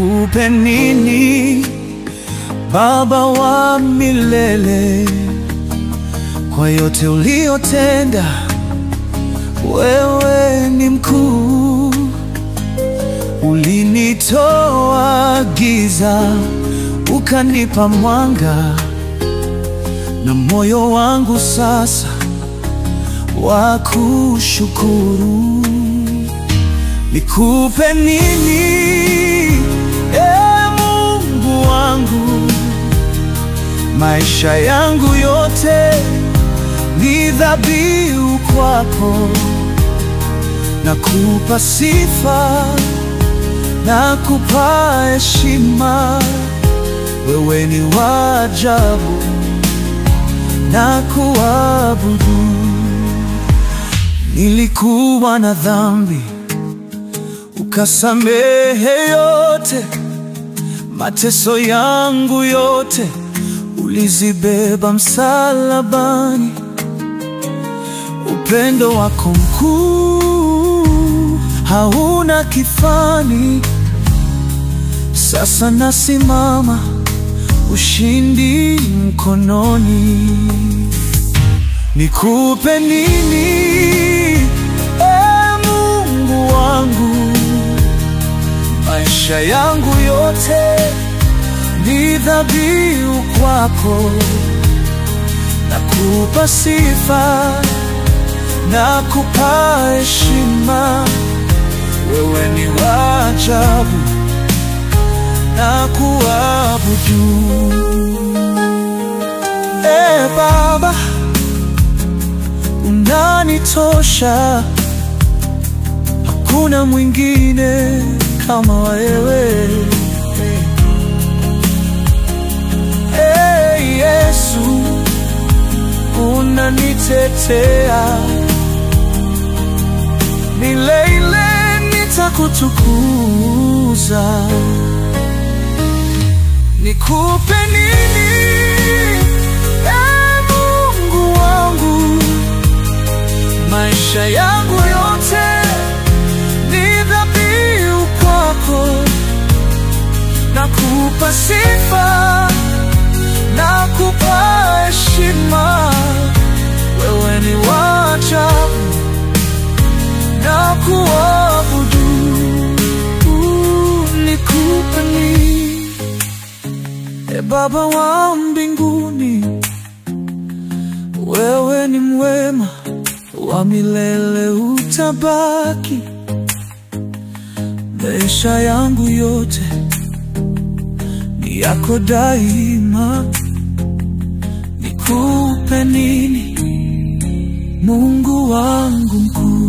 nikupe nini, Baba wa milele, kwa yote uliotenda. Wewe ni mkuu, ulinitoa giza ukanipa mwanga, na moyo wangu sasa wakushukuru. Nikupe nini, Mungu wangu? Maisha yangu yote ni dhabihu kwako. Nakupa sifa, nakupa heshima. Wewe ni wa ajabu, nakuabudu. Nilikuwa na dhambi, ukasamehe yote. Mateso yangu yote ulizibeba msalabani. Upendo wako mkuu hauna kifani. Sasa nasimama, ushindi mkononi. Nikupe nini, Mungu wangu? Maisha yangu yote ni dhabihu kwako. Nakupa sifa, nakupa heshima. Wewe ni wa ajabu, nakuabudu. Baba, unanitosha, hakuna mwingine kama wewe. Yesu, unanitetea, milele nitakutukuza. Nikupe nini, Mungu wangu? Maisha yangu yote ni dhabihu kwako. Nakupa sifa, nakupa heshima. Wewe ni wa ajabu, nakuabudu. Nikupe nini, Baba wa mbinguni? Wewe ni mwema, wa milele utabaki. Maisha yangu yote ni yako daima. Nikupe nini, Mungu wangu mkuu?